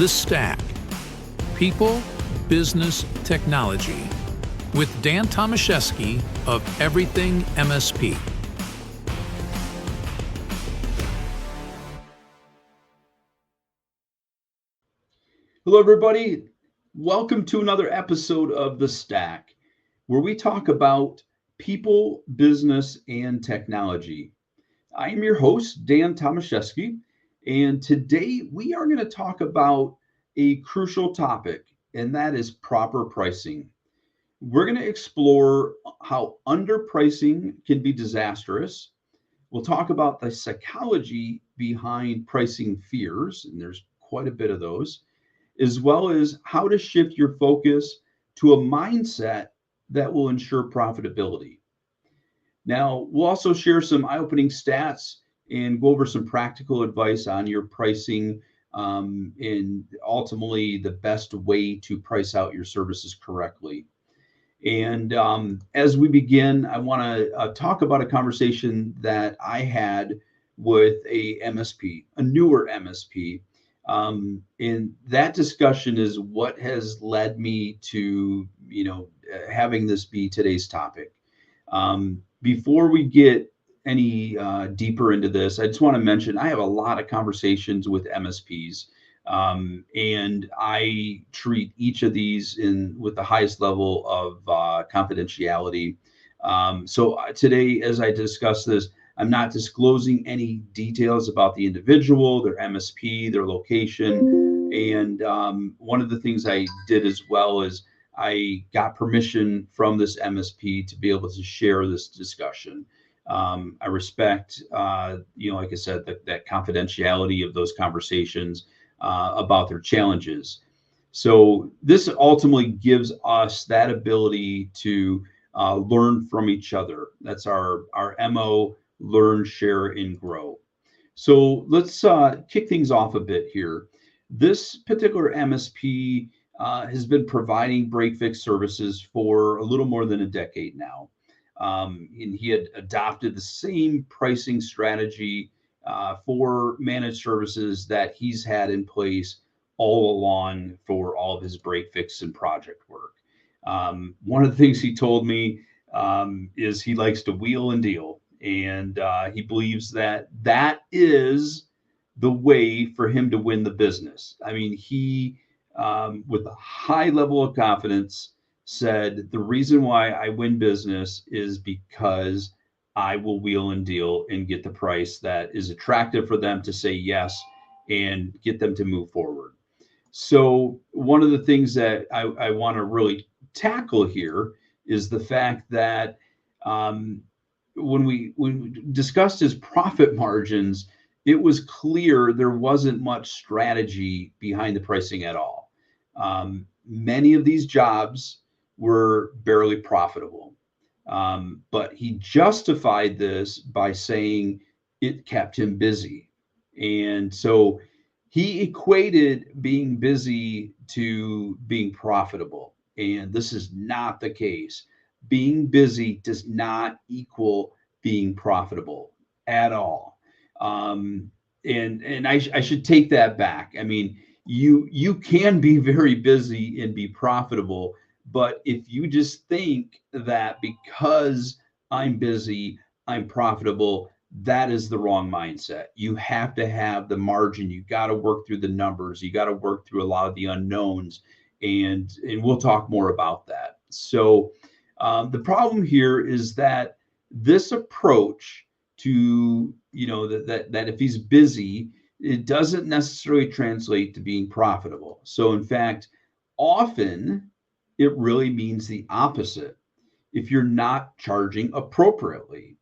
The Stack. People, Business, Technology. With Dan Tomaszewski of Everything MSP. Hello, everybody. Welcome to another episode of The Stack, where we talk about people, business, and technology. I am your host, Dan Tomaszewski, and today we are going to talk about a crucial topic, and that is proper pricing. We're going to explore how underpricing can be disastrous. We'll talk about the psychology behind pricing fears, and there's quite a bit of those, as well as how to shift your focus to a mindset that will ensure profitability. Now, we'll also share some eye-opening stats and go over some practical advice on your pricing and ultimately the best way to price out your services correctly. And as we begin, I want to talk about a conversation that I had with a MSP, a newer MSP. And that discussion is what has led me to, having this be today's topic. Before we get any deeper into this, I just want to mention I have a lot of conversations with MSPs, and I treat each of these with the highest level of confidentiality. So today, as I discuss this, I'm not disclosing any details about the individual, their MSP, their location. And one of the things I did as well is I got permission from this MSP to be able to share this discussion. I respect, like I said, that confidentiality of those conversations about their challenges. So this ultimately gives us that ability to learn from each other. That's our MO. Learn, share, and grow. So let's kick things off a bit here. This particular MSP has been providing break fix services for a little more than a decade now. And he had adopted the same pricing strategy for managed services that he's had in place all along for all of his break fix and project work. One of the things he told me is he likes to wheel and deal. And he believes that is the way for him to win the business. I mean, he, with a high level of confidence, said the reason why I win business is because I will wheel and deal and get the price that is attractive for them to say yes and get them to move forward. So one of the things that I want to really tackle here is the fact that when we discussed his profit margins, it was clear there wasn't much strategy behind the pricing at all. Many of these jobs were barely profitable, but he justified this by saying it kept him busy. And so he equated being busy to being profitable. And this is not the case. Being busy does not equal being profitable at all. And I should take that back. I mean, you can be very busy and be profitable, but if you just think that because I'm busy, I'm profitable, that is the wrong mindset. You have to have the margin. You got to work through the numbers. You got to work through a lot of the unknowns, and we'll talk more about that. So the problem here is that this approach to, that if he's busy, it doesn't necessarily translate to being profitable. So in fact, often it really means the opposite if you're not charging appropriately.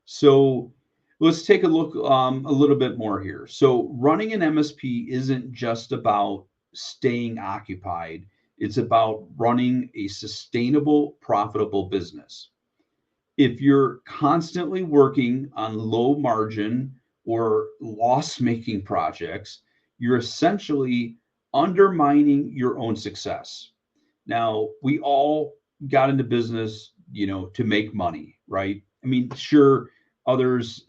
So let's take a look a little bit more here. So running an MSP isn't just about staying occupied. It's about running a sustainable, profitable business. If you're constantly working on low margin or loss-making projects, you're essentially undermining your own success. Now, we all got into business, to make money, right? I mean, sure, others,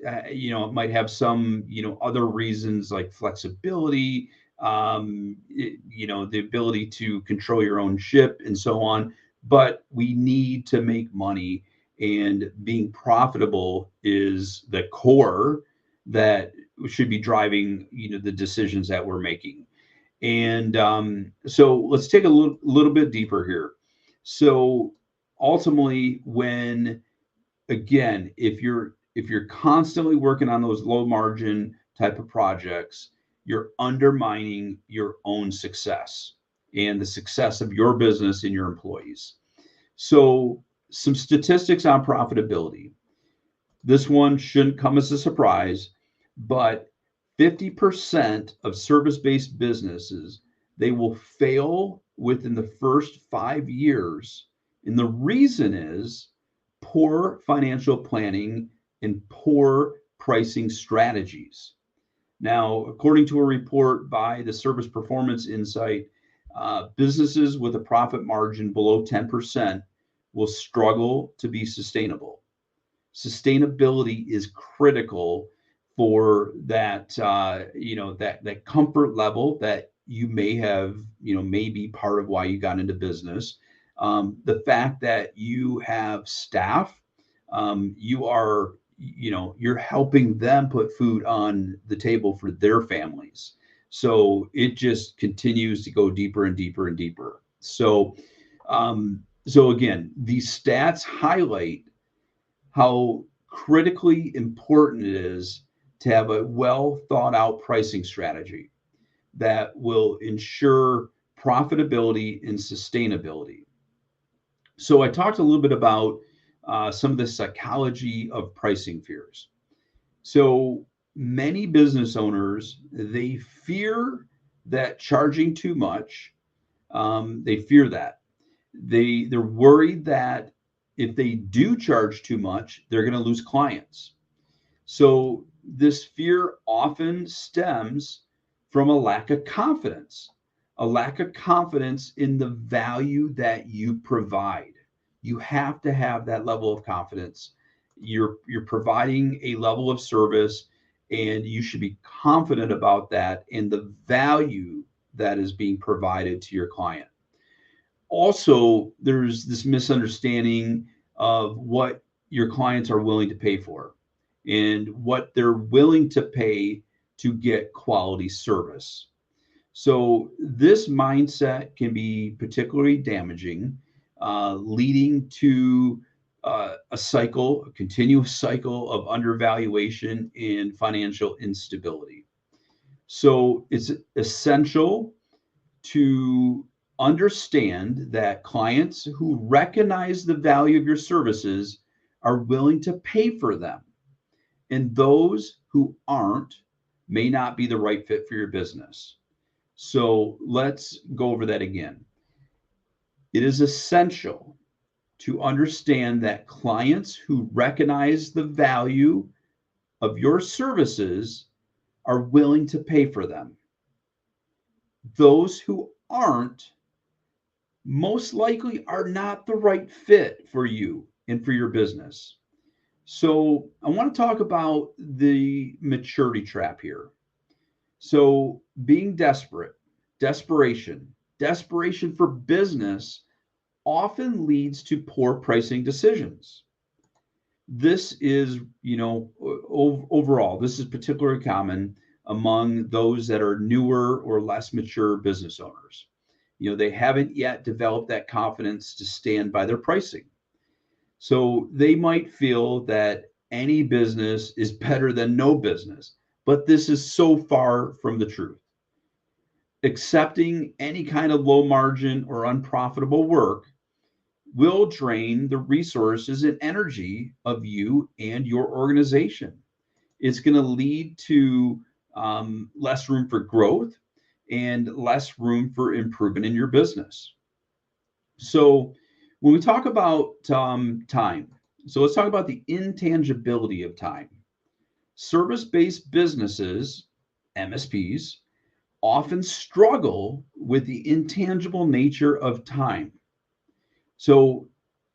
might have some, other reasons like flexibility, the ability to control your own ship and so on. But we need to make money, and being profitable is the core that should be driving, the decisions that we're making. And so let's take a little bit deeper here. So ultimately, when again, if you're constantly working on those low margin type of projects, you're undermining your own success and the success of your business and your employees. So some statistics on profitability. This one shouldn't come as a surprise, but 50% of service-based businesses, they will fail within the first 5 years. And the reason is poor financial planning and poor pricing strategies. Now, according to a report by the Service Performance Insight, businesses with a profit margin below 10% will struggle to be sustainable. Sustainability is critical for that, that comfort level that you may have, may be part of why you got into business. The fact that you have staff, you're helping them put food on the table for their families. So it just continues to go deeper and deeper and deeper. So again, these stats highlight how critically important it is to have a well thought out pricing strategy that will ensure profitability and sustainability. So I talked a little bit about some of the psychology of pricing fears. So many business owners, they fear that charging too much, they fear that. They're worried that if they do charge too much, they're going to lose clients. So this fear often stems from a lack of confidence in the value that you provide. You have to have that level of confidence. You're providing a level of service, and you should be confident about that and the value that is being provided to your client. Also, there's this misunderstanding of what your clients are willing to pay for and what they're willing to pay to get quality service. So this mindset can be particularly damaging, leading to a continuous cycle of undervaluation and financial instability. So it's essential to understand that clients who recognize the value of your services are willing to pay for them, and those who aren't may not be the right fit for your business. So let's go over that again. It is essential to understand that clients who recognize the value of your services are willing to pay for them. Those who aren't most likely are not the right fit for you and for your business. So I want to talk about the maturity trap here. So being desperation for business often leads to poor pricing decisions. This is, overall, this is particularly common among those that are newer or less mature business owners. They haven't yet developed that confidence to stand by their pricing. So they might feel that any business is better than no business, but this is so far from the truth. Accepting any kind of low margin or unprofitable work will drain the resources and energy of you and your organization. It's going to lead to less room for growth and less room for improvement in your business. So when we talk about time, so let's talk about the intangibility of time. Service-based businesses, MSPs, often struggle with the intangible nature of time. So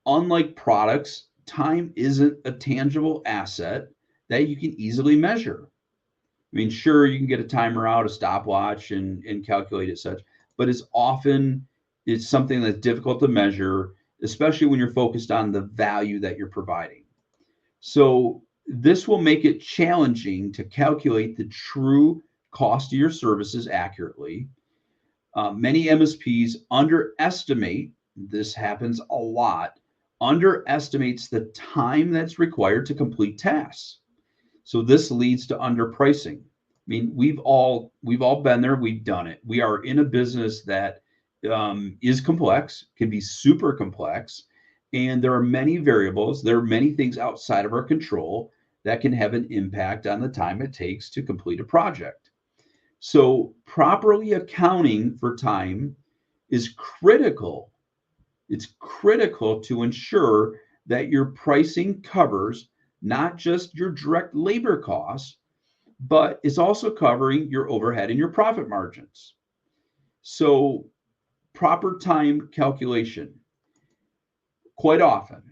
unlike products, time isn't a tangible asset that you can easily measure. I mean, sure, you can get a timer out, a stopwatch, and calculate it such, but it's something that's difficult to measure, especially when you're focused on the value that you're providing. So this will make it challenging to calculate the true cost of your services accurately. Many MSPs underestimate, this happens a lot, underestimates the time that's required to complete tasks. So this leads to underpricing. I mean, we've all been there. We've done it. We are in a business that is complex, can be super complex, and there are many variables. There are many things outside of our control that can have an impact on the time it takes to complete a project. So properly accounting for time is critical. It's critical to ensure that your pricing covers not just your direct labor costs, but it's also covering your overhead and your profit margins. So proper time calculation. Quite often,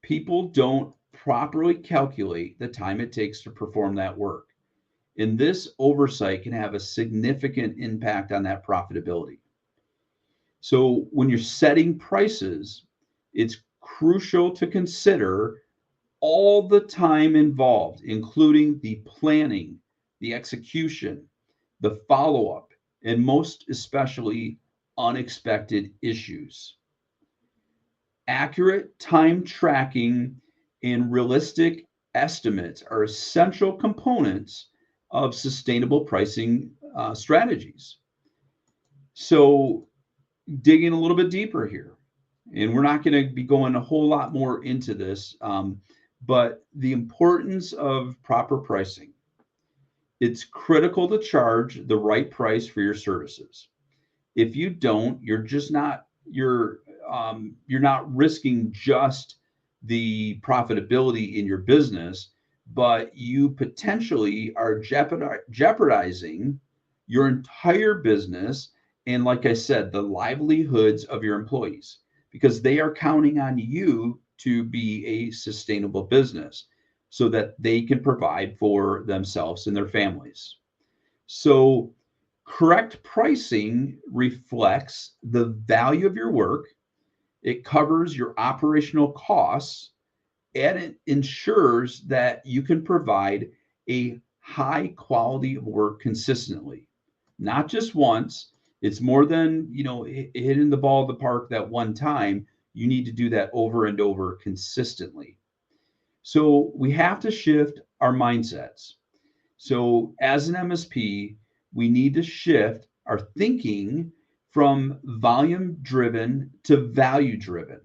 people don't properly calculate the time it takes to perform that work. And this oversight can have a significant impact on that profitability. So when you're setting prices, it's crucial to consider all the time involved, including the planning, the execution, the follow-up, and most especially unexpected issues. Accurate time tracking and realistic estimates are essential components of sustainable pricing strategies. So digging a little bit deeper here, and we're not going to be going a whole lot more into this, but the importance of proper pricing. It's critical to charge the right price for your services. If you don't, you're not risking just the profitability in your business, but you potentially are jeopardizing your entire business and, like I said, the livelihoods of your employees, because they are counting on you to be a sustainable business so that they can provide for themselves and their families. So correct pricing reflects the value of your work, it covers your operational costs, and it ensures that you can provide a high quality of work consistently, not just once. It's more than, hitting the ball at the park that one time. You need to do that over and over consistently. So we have to shift our mindsets. So as an MSP, we need to shift our thinking from volume driven to value driven.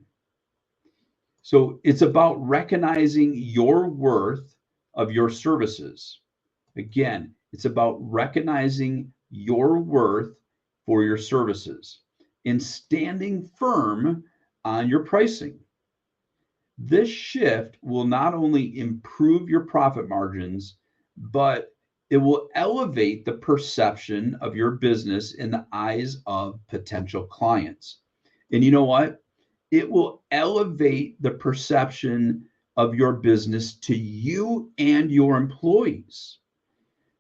So it's about recognizing your worth of your services. Again, it's about recognizing your worth for your services and standing firm on your pricing. This shift will not only improve your profit margins, but it will elevate the perception of your business in the eyes of potential clients. And you know what? It will elevate the perception of your business to you and your employees.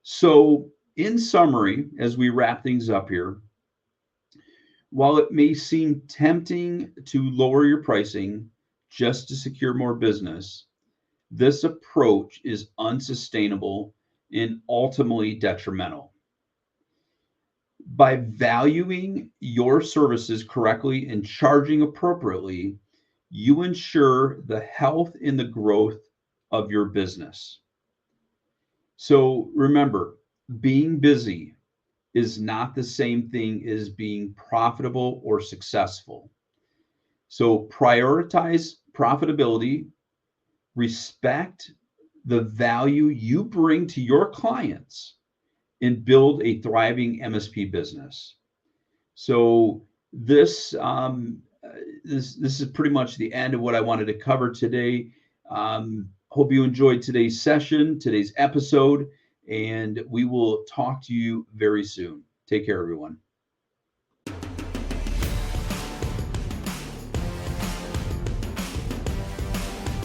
So, in summary, as we wrap things up here, while it may seem tempting to lower your pricing just to secure more business, this approach is unsustainable and ultimately detrimental. By valuing your services correctly and charging appropriately, you ensure the health and the growth of your business. So remember, being busy is not the same thing as being profitable or successful. So prioritize profitability, respect the value you bring to your clients, and build a thriving MSP business. So this is pretty much the end of what I wanted to cover today. Hope you enjoyed today's session, today's episode, and we will talk to you very soon. Take care, everyone.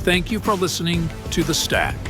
Thank you for listening to The Stack.